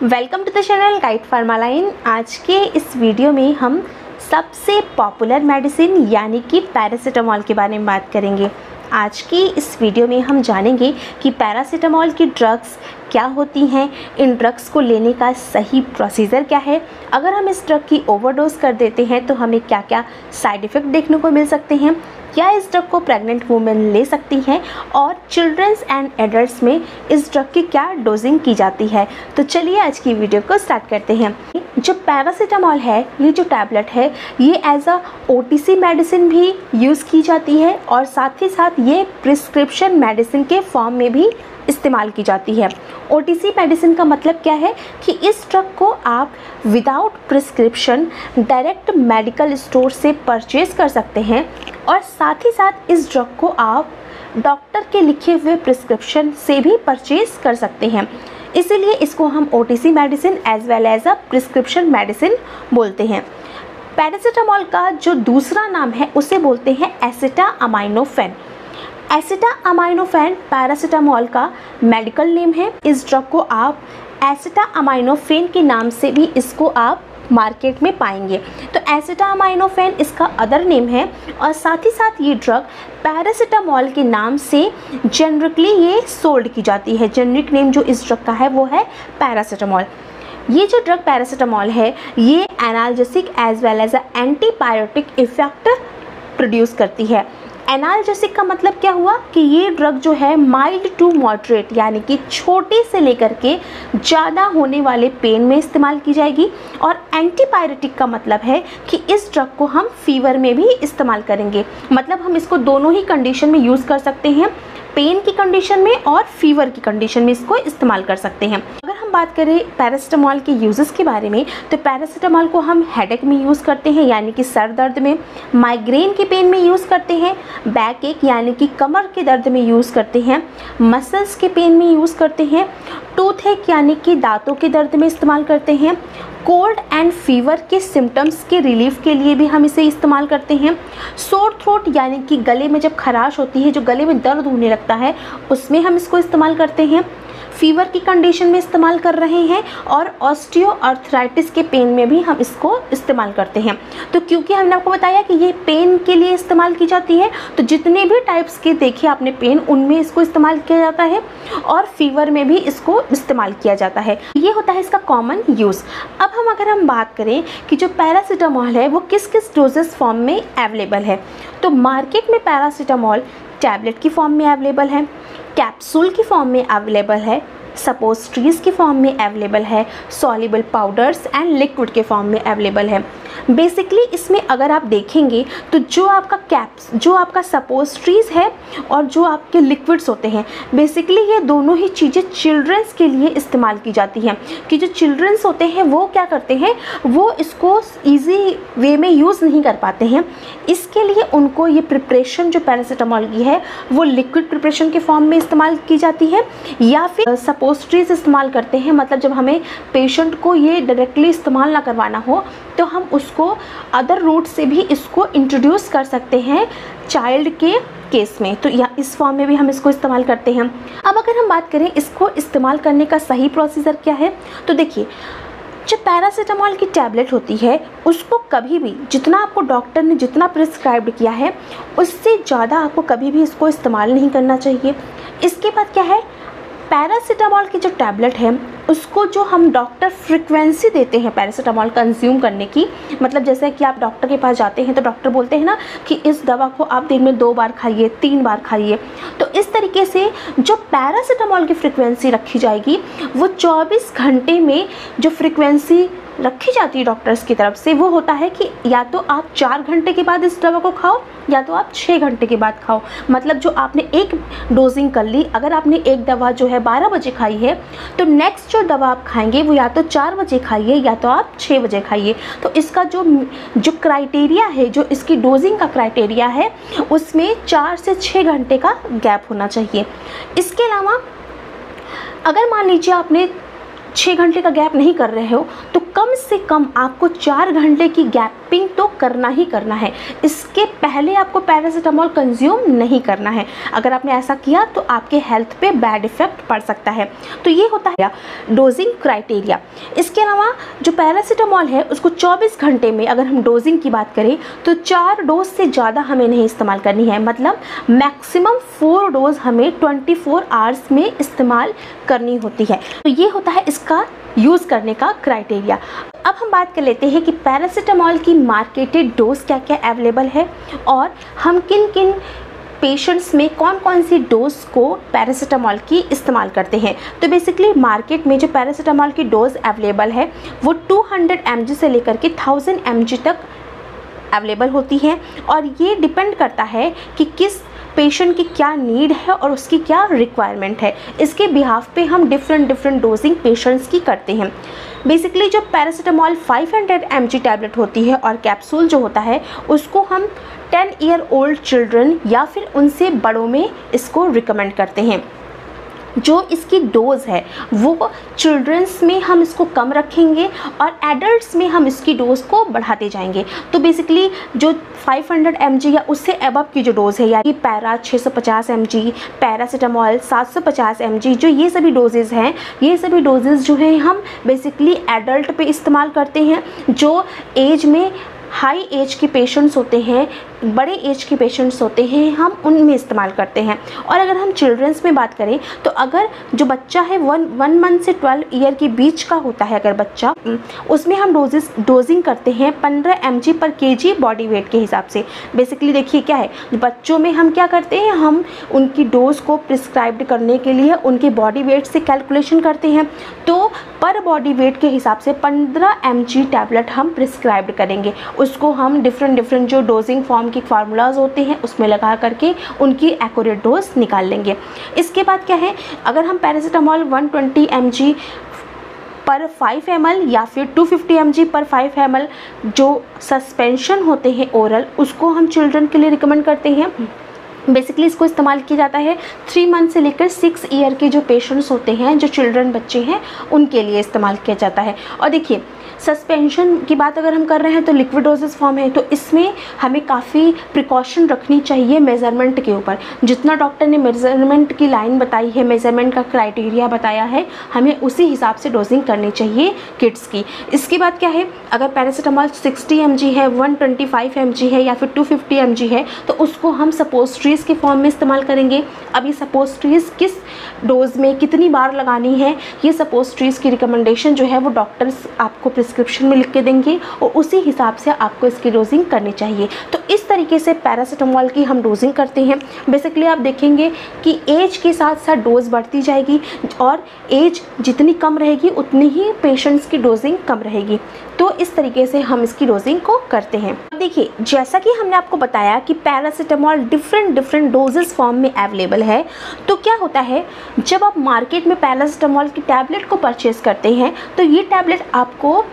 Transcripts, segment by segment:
Welcome to the channel guide Pharmaline. आज के इस वीडियो में हम सबसे पॉपुलर मेडिसिन यानी कि पैरासीटामॉल के बारे में बात करेंगे। आज की इस वीडियो में हम जानेंगे कि पैरासीटामॉल की ड्रग्स क्या होती हैं, इन ड्रग्स को लेने का सही प्रोसीजर क्या है, अगर हम इस ड्रग की ओवरडोज कर देते हैं तो हमें क्या क्या साइड इफ़ेक्ट देखने को मिल सकते हैं, क्या इस ड्रग को प्रेग्नेंट वुमेन ले सकती हैं और चिल्ड्रंस एंड एडल्ट्स में इस ड्रग की क्या डोजिंग की जाती है। तो चलिए आज की वीडियो को स्टार्ट करते हैं। जो पैरासीटामॉल है, ये जो टैबलेट है, ये एज अ OTC मेडिसिन भी यूज़ की जाती है और साथ ही साथ ये प्रिस्क्रिप्शन मेडिसिन के फॉर्म में भी इस्तेमाल की जाती है। OTC मेडिसिन का मतलब क्या है कि इस ड्रग को आप without prescription direct medical store से परचेज कर सकते हैं और साथ ही साथ इस ड्रग को आप डॉक्टर के लिखे हुए प्रिस्क्रिप्शन से भी परचेज कर सकते हैं। इसीलिए इसको हम OTC medicine as well as a prescription medicine बोलते हैं। पैरासीटामॉल का जो दूसरा नाम है उसे बोलते हैं एसिटामाइनोफेन। एसिटामाइनोफेन पैरासीटामॉल का मेडिकल नेम है। इस ड्रग को आप एसिटामाइनोफेन के नाम से भी इसको आप मार्केट में पाएंगे। तो एसिटामाइनोफेन इसका अदर नेम है और साथ ही साथ ये ड्रग पैरासीटामॉल के नाम से जेनरिकली ये सोल्ड की जाती है। जेनरिक नेम जो इस ड्रग का है वो है पैरासीटामॉल। ये जो ड्रग पैरासीटामॉल है ये analgesic as well as antibiotic effect produce करती है। एनाल्जेसिक का मतलब क्या हुआ कि ये ड्रग जो है माइल्ड टू मॉडरेट यानी कि छोटे से लेकर के ज़्यादा होने वाले पेन में इस्तेमाल की जाएगी। और एंटीपायरेटिक का मतलब है कि इस ड्रग को हम फीवर में भी इस्तेमाल करेंगे। मतलब हम इसको दोनों ही कंडीशन में यूज़ कर सकते हैं, पेन की कंडीशन में और फीवर की कंडीशन में इसको इस्तेमाल कर सकते हैं। अगर हम बात करें पैरासीटामॉल के यूजेस के बारे में तो पैरासीटामॉल को हम हेडेक में यूज़ करते हैं यानी कि सर दर्द में, माइग्रेन के पेन में यूज़ करते हैं, बैक एक यानी कि कमर के दर्द में यूज़ करते हैं, मसल्स के पेन में यूज़ करते हैं, टूथ एक यानी कि दांतों के दर्द में इस्तेमाल करते हैं, कोल्ड एंड फीवर के सिम्टम्स के रिलीफ के लिए भी हम इसे इस्तेमाल करते हैं, सोर थ्रोट यानी कि गले में जब खराश होती है, जो गले में दर्द होने लगता है, उसमें हम इसको इस्तेमाल करते हैं, फीवर की कंडीशन में इस्तेमाल कर रहे हैं और ऑस्टियोआर्थराइटिस के पेन में भी हम इसको इस्तेमाल करते हैं। तो क्योंकि हमने आपको बताया कि ये पेन के लिए इस्तेमाल की जाती है तो जितने भी टाइप्स के देखे आपने पेन, उनमें इसको इस्तेमाल किया जाता है और फीवर में भी इसको इस्तेमाल किया जाता है। ये होता है इसका कॉमन यूज़। अब अगर हम बात करें कि जो पैरासीटामॉल है वो किस किस डोजेस फॉर्म में अवेलेबल है, तो मार्केट में पैरासीटामॉल टैबलेट की फॉर्म में अवेलेबल है, कैप्सूल की फॉर्म में अवेलेबल है, सपोजिटरीज की फॉर्म में अवेलेबल है, सॉल्युबल पाउडर्स एंड लिक्विड के फॉर्म में अवेलेबल है। बेसिकली इसमें अगर आप देखेंगे तो जो आपका सपोजिटरीज है और जो आपके लिक्विड्स होते हैं, बेसिकली ये दोनों ही चीज़ें चिल्ड्रंस के लिए इस्तेमाल की जाती हैं। कि जो चिल्ड्रंस होते हैं वो क्या करते हैं, वो इसको ईजी वे में यूज़ नहीं कर पाते हैं, इसके लिए उनको ये प्रिपरेशन जो पैरासीटामॉल की है वो लिक्विड प्रिपरेशन के फॉर्म में इस्तेमाल की जाती है या फिर सपोजिटरीज इस्तेमाल करते हैं। मतलब जब हमें पेशेंट को ये डायरेक्टली इस्तेमाल ना करवाना हो तो हम उसको अदर रूट से भी इसको इंट्रोड्यूस कर सकते हैं चाइल्ड के केस में, तो या इस फॉर्म में भी हम इसको इस्तेमाल करते हैं। अब अगर हम बात करें इसको इस्तेमाल करने का सही प्रोसीजर क्या है, तो देखिए जो पैरासीटामॉल की टैबलेट होती है उसको कभी भी जितना आपको डॉक्टर ने जितना प्रिस्क्राइब किया है उससे ज़्यादा आपको कभी भी इसको इस्तेमाल नहीं करना चाहिए। इसके बाद क्या है, पैरासीटामॉल की जो टैबलेट है उसको जो हम डॉक्टर फ्रिक्वेंसी देते हैं पैरासीटामॉल कंज्यूम करने की, मतलब जैसे कि आप डॉक्टर के पास जाते हैं तो डॉक्टर बोलते हैं ना कि इस दवा को आप दिन में 2 बार खाइए, 3 बार खाइए, तो इस तरीके से जो पैरासीटामॉल की फ्रिक्वेंसी रखी जाएगी वो 24 घंटे में जो फ्रिक्वेंसी रखी जाती है डॉक्टर्स की तरफ से वो होता है कि या तो आप 4 घंटे के बाद इस दवा को खाओ या तो आप 6 घंटे के बाद खाओ। मतलब जो आपने एक डोजिंग कर ली, अगर आपने एक दवा जो है 12 बजे खाई है तो नेक्स्ट जो दवा आप खाएंगे वो या तो 4 बजे खाइए या तो आप 6 बजे खाइए। तो इसका जो क्राइटेरिया है, जो इसकी डोजिंग का क्राइटेरिया है उसमें 4 से 6 घंटे का गैप होना चाहिए। इसके अलावा अगर मान लीजिए आपने 6 घंटे का गैप नहीं कर रहे हो तो कम से कम आपको 4 घंटे की गैपिंग तो करना ही करना है। इसके पहले आपको पैरासीटामोल कंज्यूम नहीं करना है। अगर आपने ऐसा किया तो आपके हेल्थ पे बैड इफेक्ट पड़ सकता है। तो ये होता है डोजिंग क्राइटेरिया। इसके अलावा जो पैरासीटामोल है उसको 24 घंटे में, अगर हम डोजिंग की बात करें तो 4 डोज से ज़्यादा हमें नहीं इस्तेमाल करनी है। मतलब मैक्सिमम 4 डोज हमें 24 आवर्स में इस्तेमाल करनी होती है। तो ये होता है इसका यूज़ करने का क्राइटेरिया। अब हम बात कर लेते हैं कि पैरासीटामोल की मार्केटेड डोज क्या क्या अवेलेबल है और हम किन किन पेशेंट्स में कौन कौन सी डोज को पैरासीटामोल की इस्तेमाल करते हैं। तो बेसिकली मार्केट में जो पैरासीटामोल की डोज अवेलेबल है वो 200 mg से लेकर के 1000 mg तक अवेलेबल होती हैं और ये डिपेंड करता है कि किस पेशेंट की क्या नीड है और उसकी क्या रिक्वायरमेंट है। इसके बिहाफ पे हम डिफरेंट डोजिंग पेशेंट्स की करते हैं। बेसिकली जो पैरासीटामोल 500 mg टैबलेट होती है और कैप्सूल जो होता है उसको हम 10 ईयर ओल्ड चिल्ड्रन या फिर उनसे बड़ों में इसको रिकमेंड करते हैं। जो इसकी डोज़ है वो चिल्ड्रंस में हम इसको कम रखेंगे और एडल्ट्स में हम इसकी डोज़ को बढ़ाते जाएंगे। तो बेसिकली जो 500 mg या उससे अबव की जो डोज़ है, यानी पैरा 650 mg, पैरासीटामोल 750 mg, जो ये सभी डोजेज़ हैं, ये सभी डोजेज़ जो हैं हम बेसिकली एडल्ट पे इस्तेमाल करते हैं। जो एज में हाई एज के पेशेंट्स होते हैं, बड़े एज के पेशेंट्स होते हैं, हम उनमें इस्तेमाल करते हैं। और अगर हम चिल्ड्रंस में बात करें तो अगर जो बच्चा है 1 मंथ से 12 ईयर के बीच का होता है अगर बच्चा, उसमें हम डोजिंग करते हैं 15 mg पर kg बॉडी वेट के हिसाब से। बेसिकली देखिए क्या है, बच्चों में हम क्या करते हैं, हम उनकी डोज को प्रिस्क्राइब्ड करने के लिए उनके बॉडी वेट से कैलकुलेशन करते हैं। तो पर बॉडी वेट के हिसाब से 15 mg टैबलेट हम प्रिस्क्राइब्ड करेंगे। उसको हम डिफरेंट जो डोजिंग फॉर्म के फार्मूलाज होते हैं उसमें लगा करके उनकी एक्यूरेट डोज निकाल लेंगे। इसके बाद क्या है, अगर हम पैरासीटामोल 120 mg पर 5 ml या फिर 250 mg पर 5 ml जो सस्पेंशन होते हैं ओरल, उसको हम चिल्ड्रन के लिए रिकमेंड करते हैं। बेसिकली इसको इस्तेमाल किया जाता है 3 मंथ से लेकर 6 ईयर के जो पेशेंट्स होते हैं, जो चिल्ड्रन बच्चे हैं, उनके लिए इस्तेमाल किया जाता है। और देखिए सस्पेंशन की बात अगर हम कर रहे हैं तो लिक्विड डोजेस फॉर्म है, तो इसमें हमें काफ़ी प्रिकॉशन रखनी चाहिए मेज़रमेंट के ऊपर। जितना डॉक्टर ने मेज़रमेंट की लाइन बताई है, मेज़रमेंट का क्राइटेरिया बताया है, हमें उसी हिसाब से डोजिंग करनी चाहिए किड्स की। इसके बाद क्या है, अगर पैरासीटामोल 60 mg है, 125 mg है या फिर 250 mg है, तो उसको हम सपोजिटरीज़ के फॉर्म में इस्तेमाल करेंगे। अब ये सपोजिटरीज़ किस डोज में कितनी बार लगानी है, ये सपोजिटरीज़ की रिकमेंडेशन जो है वो डॉक्टर्स आपको प्रिस्क्रिप्शन में लिख के देंगे और उसी हिसाब से आपको इसकी डोजिंग करनी चाहिए। तो इस तरीके से पैरासीटामोल की हम डोजिंग करते हैं। बेसिकली आप देखेंगे कि एज के साथ साथ डोज बढ़ती जाएगी और एज जितनी कम रहेगी उतनी ही पेशेंट्स की डोजिंग कम रहेगी। तो इस तरीके से हम इसकी डोजिंग को करते हैं। अब देखिए, जैसा कि हमने आपको बताया कि पैरासीटामोल डिफरेंट डोजेस फॉर्म में अवेलेबल है, तो क्या होता है, जब आप मार्केट में पैरासीटामोल की टैबलेट को परचेज़ करते हैं तो ये टैबलेट आपको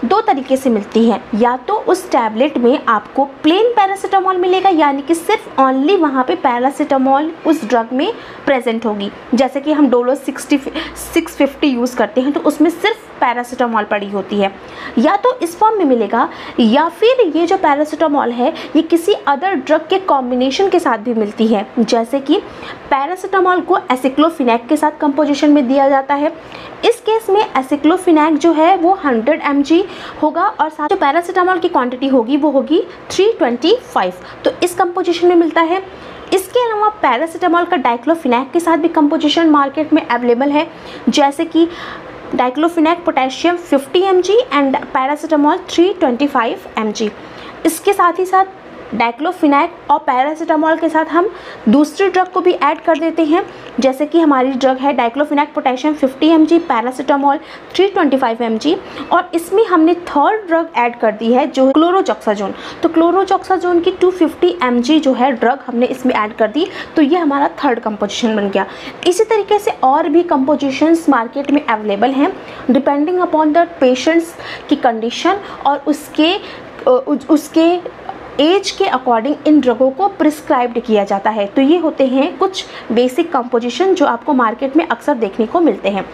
2 तरीके से मिलती है। या तो उस टैबलेट में आपको प्लेन पैरासीटामोल मिलेगा, यानी कि सिर्फ ओनली वहाँ पे पैरासीटामोल उस ड्रग में प्रेजेंट होगी। जैसे कि हम डोलो 650 यूज़ करते हैं तो उसमें सिर्फ पैरासीटामोल पड़ी होती है। या तो इस फॉर्म में मिलेगा, या फिर ये जो पैरासीटामोल है ये किसी अदर ड्रग के कॉम्बिनेशन के साथ भी मिलती है। जैसे कि पैरासीटामोल को एसिक्लोफिनेक के साथ कंपोजिशन में दिया जाता है। इस केस में एसिक्लोफिनेक जो है वो 100 mg होगा और साथ जो पैरासीटामोल की क्वांटिटी होगी वो होगी 325। तो इस कंपोजिशन में मिलता है। इसके अलावा पैरासीटामोल का डाइक्लोफिनेक के साथ भी कंपोजिशन मार्केट में अवेलेबल है, जैसे कि diclofenac potassium 50 mg and paracetamol 325 mg। इसके साथ ही साथ डाइक्लोफिनेक और पैरासीटामोल के साथ हम दूसरी ड्रग को भी ऐड कर देते हैं, जैसे कि हमारी ड्रग है diclofenac potassium 50 mg, paracetamol 325 mg, और इसमें हमने थर्ड ड्रग ऐड कर दी है जो क्लोरोजोक्साजोन। तो क्लोरोजोक्साजोन की 250 mg जो है ड्रग हमने इसमें ऐड कर दी, तो ये हमारा थर्ड कंपोजिशन बन गया। इसी तरीके से और भी कंपोजिशंस मार्केट में अवेलेबल हैं, डिपेंडिंग अपॉन द पेशेंट्स की कंडीशन और उसके एज के अकॉर्डिंग इन ड्रगों को प्रिस्क्राइब्ड किया जाता है। तो ये होते हैं कुछ बेसिक कंपोजिशन जो आपको मार्केट में अक्सर देखने को मिलते हैं।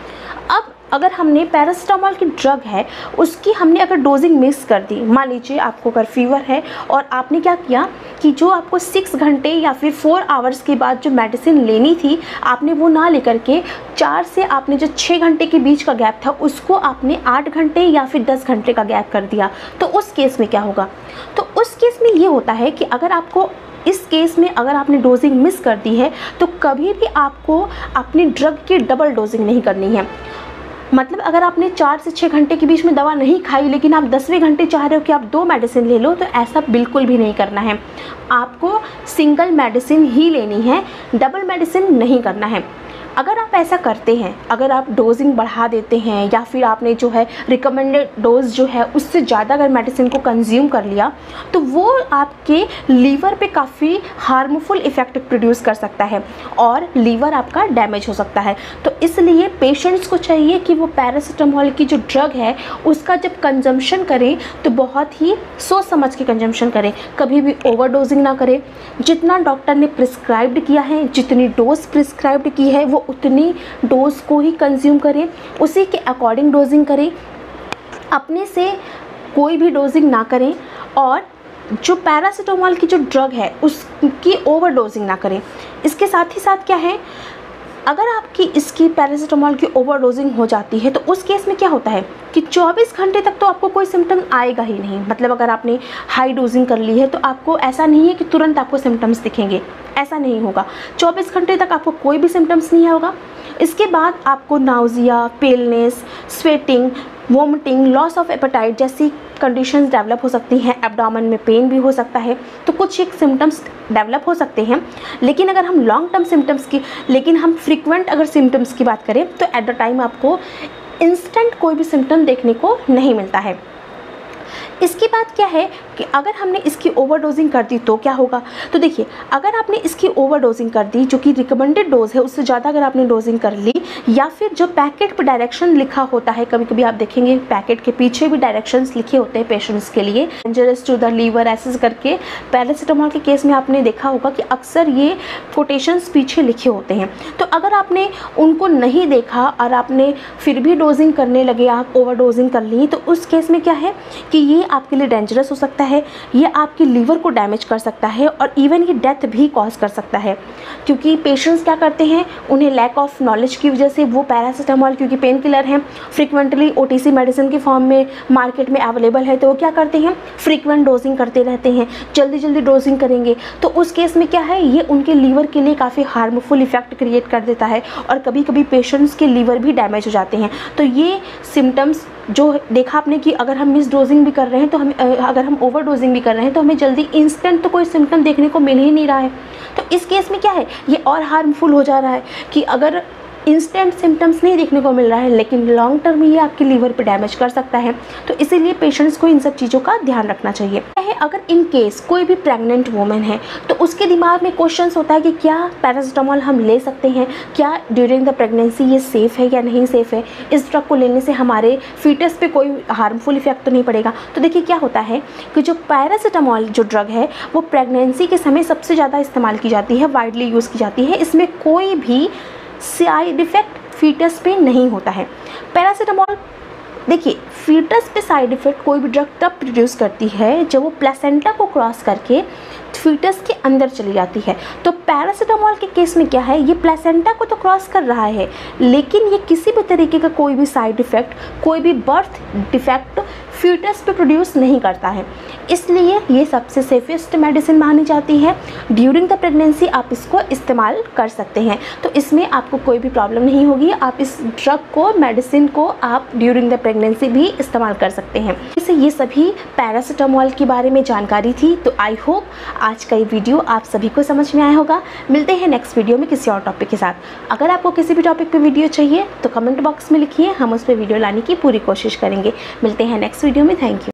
अब अगर हमने पैरासिटामोल की ड्रग है उसकी हमने अगर डोजिंग मिस कर दी, मान लीजिए आपको अगर फीवर है और आपने क्या किया कि जो आपको 6 घंटे या फिर 4 आवर्स के बाद जो मेडिसिन लेनी थी आपने वो ना लेकर के 4 से आपने जो 6 घंटे के बीच का गैप था उसको आपने 8 घंटे या फिर 10 घंटे का गैप कर दिया, तो उस केस में क्या होगा? तो उस केस में ये होता है कि अगर आपको इस केस में अगर आपने डोजिंग मिस कर दी है तो कभी भी आपको अपनी ड्रग की डबल डोजिंग नहीं करनी है। मतलब अगर आपने 4 से 6 घंटे के बीच में दवा नहीं खाई लेकिन आप 10वें घंटे चाह रहे हो कि आप 2 मेडिसिन ले लो, तो ऐसा बिल्कुल भी नहीं करना है। आपको सिंगल मेडिसिन ही लेनी है, डबल मेडिसिन नहीं करना है। अगर आप ऐसा करते हैं, अगर आप डोजिंग बढ़ा देते हैं या फिर आपने जो है रिकमेंडेड डोज जो है उससे ज़्यादा अगर मेडिसिन को कंज्यूम कर लिया तो वो आपके लीवर पे काफ़ी हार्मफुल इफ़ेक्ट प्रोड्यूस कर सकता है और लीवर आपका डैमेज हो सकता है। तो इसलिए पेशेंट्स को चाहिए कि वो पैरासिटामोल की जो ड्रग है उसका जब कंजम्पशन करें तो बहुत ही सोच समझ के कंजम्पशन करें, कभी भी ओवर डोजिंग ना करें। जितना डॉक्टर ने प्रिस्क्राइब्ड किया है, जितनी डोज प्रिस्क्राइब्ड की है वो उतनी डोज को ही कंज्यूम करें, उसी के अकॉर्डिंग डोजिंग करें, अपने से कोई भी डोजिंग ना करें और जो पैरासिटामोल की जो ड्रग है उसकी ओवर डोजिंग ना करें। इसके साथ ही साथ क्या है, अगर आपकी इसकी पैरासिटामोल की ओवर डोजिंग हो जाती है तो उस केस में क्या होता है कि 24 घंटे तक तो आपको कोई सिम्टम आएगा ही नहीं। मतलब अगर आपने हाई डोजिंग कर ली है तो आपको ऐसा नहीं है कि तुरंत आपको सिम्टम्स दिखेंगे, ऐसा नहीं होगा। 24 घंटे तक आपको कोई भी सिम्टम्स नहीं होगा। इसके बाद आपको nausea, paleness, sweating, vomiting, loss of appetite जैसी कंडीशंस डेवलप हो सकती हैं। एब्डोमेन में पेन भी हो सकता है। तो कुछ एक सिम्टम्स डेवलप हो सकते हैं, लेकिन अगर हम लॉन्ग टर्म सिम्टम्स की, लेकिन हम फ्रीक्वेंट अगर सिम्टम्स की बात करें तो एट द टाइम आपको इंस्टेंट कोई भी सिम्टम देखने को नहीं मिलता है। इसकी बात क्या है कि अगर हमने इसकी ओवरडोजिंग कर दी तो क्या होगा? तो देखिए, अगर आपने इसकी ओवरडोजिंग कर दी, जो कि रिकमेंडेड डोज है उससे ज़्यादा अगर आपने डोजिंग कर ली, या फिर जो पैकेट पर डायरेक्शन लिखा होता है, कभी कभी आप देखेंगे पैकेट के पीछे भी डायरेक्शंस लिखे होते हैं पेशेंट्स के लिए, डेंजरस टू द लीवर ऐसे करके। पैरासिटामोल के केस में आपने देखा होगा कि अक्सर ये कोटेशंस पीछे लिखे होते हैं। तो अगर आपने उनको नहीं देखा और आपने फिर भी डोजिंग करने लगे, आप ओवरडोजिंग कर ली, तो उस केस में क्या है कि ये आपके लिए डेंजरस हो सकता है, ये आपके लीवर को डैमेज कर सकता है और इवन ये डेथ भी कॉज कर सकता है। क्योंकि पेशेंट्स क्या करते हैं, उन्हें लैक ऑफ नॉलेज की वजह से वो पैरासिटामोल, क्योंकि पेन किलर हैं, फ्रीक्वेंटली ओटीसी मेडिसिन के फॉर्म में मार्केट में अवेलेबल है, तो वो क्या करते हैं, फ्रीक्वेंट डोजिंग करते रहते हैं, जल्दी जल्दी डोजिंग करेंगे। तो उस केस में क्या है, ये उनके लीवर के लिए काफ़ी हार्मफुल इफेक्ट क्रिएट कर देता है और कभी कभी पेशेंट्स के लीवर भी डैमेज हो जाते हैं। तो ये सिम्टम्स जो देखा आपने कि अगर हम मिस डोजिंग भी कर रहे हैं तो हम, अगर हम ओवर डोजिंग भी कर रहे हैं तो हमें जल्दी इंस्टेंट तो कोई सिम्टम देखने को मिल ही नहीं रहा है। तो इस केस में क्या है, ये और हार्मफुल हो जा रहा है कि अगर इंस्टेंट सिम्टम्स नहीं देखने को मिल रहा है लेकिन लॉन्ग टर्म में ये आपके लीवर पे डैमेज कर सकता है। तो इसीलिए पेशेंट्स को इन सब चीज़ों का ध्यान रखना चाहिए। अगर इन केस कोई भी प्रेग्नेंट वुमेन है तो उसके दिमाग में क्वेश्चंस होता है कि क्या पैरासिटामोल हम ले सकते हैं, क्या ड्यूरिंग द प्रेगनेंसी ये सेफ़ है या नहीं सेफ़ है, इस ड्रग को लेने से हमारे फीटस पे कोई हार्मफुल इफेक्ट तो नहीं पड़ेगा। तो देखिए क्या होता है कि जो पैरासिटामोल जो ड्रग है वो प्रेगनेंसी के समय सबसे ज़्यादा इस्तेमाल की जाती है, वाइडली यूज़ की जाती है। इसमें कोई भी साइड इफ़ेक्ट फीटस पे नहीं होता है। पैरासिटामोल, देखिए, फीटस पे साइड इफ़ेक्ट कोई भी ड्रग तब प्रोड्यूस करती है जब वो प्लेसेंटा को क्रॉस करके फीटस के अंदर चली जाती है। तो पैरासिटामोल के केस में क्या है, ये प्लेसेंटा को तो क्रॉस कर रहा है लेकिन ये किसी भी तरीके का कोई भी साइड इफ़ेक्ट, कोई भी बर्थ डिफेक्ट फीटस पे प्रोड्यूस नहीं करता है। इसलिए ये सबसे सेफेस्ट मेडिसिन मानी जाती है। ड्यूरिंग द प्रेगनेंसी आप इसको इस्तेमाल कर सकते हैं, तो इसमें आपको कोई भी प्रॉब्लम नहीं होगी। आप इस ड्रग को, मेडिसिन को आप ड्यूरिंग द प्रेगनेंसी भी इस्तेमाल कर सकते हैं। जैसे ये सभी पैरासिटामोल के बारे में जानकारी थी। तो आई होप आज का ये वीडियो आप सभी को समझ में आया होगा। मिलते हैं नेक्स्ट वीडियो में किसी और टॉपिक के साथ। अगर आपको किसी भी टॉपिक पे वीडियो चाहिए तो कमेंट बॉक्स में लिखिए, हम उस पर वीडियो लाने की पूरी कोशिश करेंगे। मिलते हैं नेक्स्ट वीडियो में। Thank you.